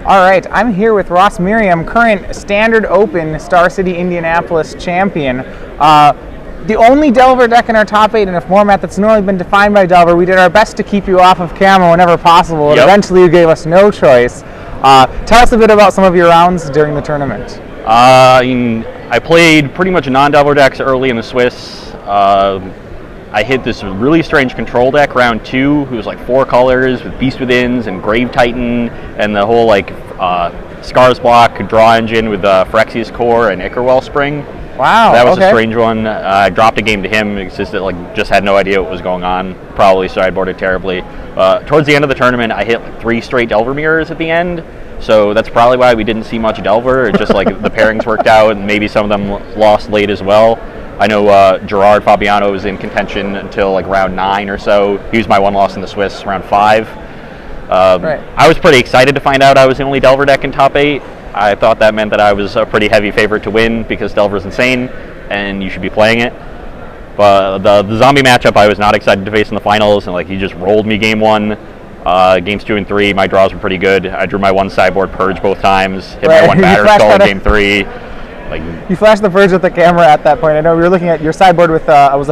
All right, I'm here with Ross Merriam, current Standard Open Star City Indianapolis champion. The only Delver deck in our top 8 in a format that's normally been defined by Delver. We did our best to keep you off of camera whenever possible, and eventually you gave us no choice. Tell us a bit about some of your rounds during the tournament. I played pretty much non-Delver decks early in the Swiss. I hit this really strange control deck round 2. It was like 4 colors with Beast Withins and Grave Titan and the whole Scars block draw engine with Phyrexia's Core and Ichor Wellspring. Wow. That was a strange one. I dropped a game to him because it just had no idea what was going on. Probably sideboarded terribly. Towards the end of the tournament, I hit 3 straight Delver mirrors at the end. So that's probably why we didn't see much Delver. It's just the pairings worked out, and maybe some of them lost late as well. I know Gerard Fabiano was in contention until round 9 or so. He was my one loss in the Swiss, round 5. Right. I was pretty excited to find out I was the only Delver deck in top 8. I thought that meant that I was a pretty heavy favorite to win because Delver's insane and you should be playing it. But the zombie matchup I was not excited to face in the finals, and he just rolled me game 1. Games 2 and 3, my draws were pretty good. I drew my 1 sideboard purge both times, hit my 1 batter skull in game 3. You flashed the purge with the camera at that point. I know we were looking at your sideboard with had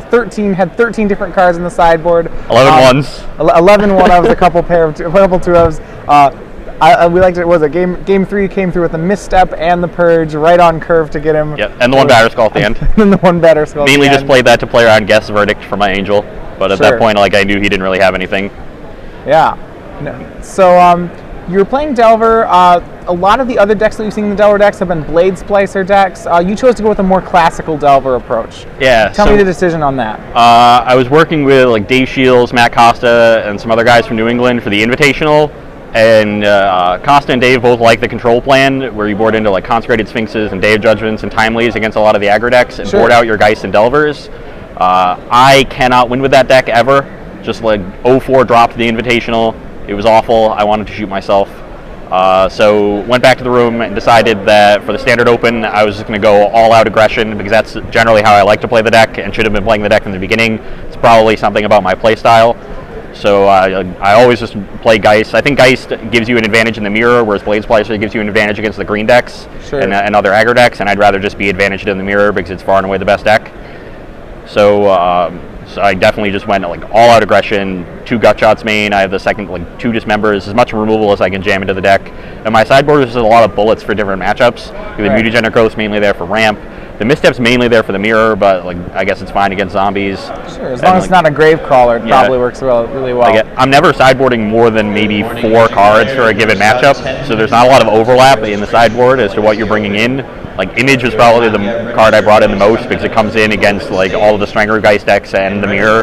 13 different cards in the sideboard. 11 ones. 11 one-ofs, a couple 2-ofs. We liked it. Was it game 3 came through with the misstep and the purge right on curve to get him. Yep, and the 1 batter skull at the end. And the 1 batter skull. Mainly just played that to play around guess verdict for my angel, but at that point, I knew he didn't really have anything. Yeah. So you were playing Delver. A lot of the other decks that you've seen in the Delver decks have been Blade Splicer decks. You chose to go with a more classical Delver approach. Yeah. Tell me the decision on that. I was working with Dave Shields, Matt Costa, and some other guys from New England for the Invitational. And Costa and Dave both like the control plan, where you board into Consecrated Sphinxes and Day of Judgments and Timelies against a lot of the aggro decks, and board out your Geist and Delvers. I cannot win with that deck ever. Just 0-4 dropped the Invitational. It was awful. I wanted to shoot myself. So went back to the room and decided that for the Standard Open, I was just going to go all-out aggression because that's generally how I like to play the deck and should have been playing the deck from the beginning. It's probably something about my play style. So I always just play Geist. I think Geist gives you an advantage in the mirror, whereas Blade Splicer gives you an advantage against the green decks and other aggro decks, and I'd rather just be advantaged in the mirror because it's far and away the best deck. So I definitely just went all-out aggression, 2 gut shots main. I have the second 2 dismembers, as much removal as I can jam into the deck. And my sideboard is just a lot of bullets for different matchups. The Mutagenic Growth's mainly there for ramp. The Misstep's mainly there for the mirror, but I guess it's fine against zombies. Sure, as long as it's not a Grave Crawler, it probably works really well. I'm never sideboarding more than maybe 4 cards for a given matchup, so there's not a lot of overlap in the sideboard as to what you're bringing in. Image was probably the card I brought in the most because it comes in against all of the Strangler Geist decks and the mirror,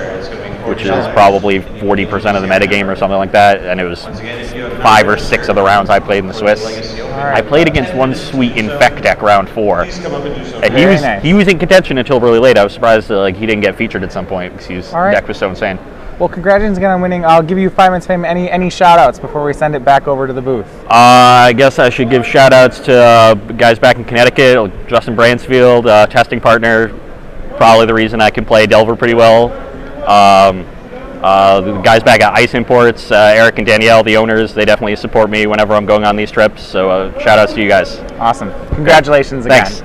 which is probably 40% of the metagame or something like that, and it was 5 or 6 of the rounds I played in the Swiss. I played against one sweet Infect deck round 4, and he was in contention until really late. I was surprised that he didn't get featured at some point because his deck was so insane. Well, congratulations again on winning. I'll give you 5 minutes fame. Any shout-outs before we send it back over to the booth? I guess I should give shout-outs to guys back in Connecticut, Justin Bransfield, testing partner, probably the reason I can play Delver pretty well. The guys back at Ice Imports, Eric and Danielle, the owners, they definitely support me whenever I'm going on these trips. So shout-outs to you guys. Awesome. Congratulations again. Thanks.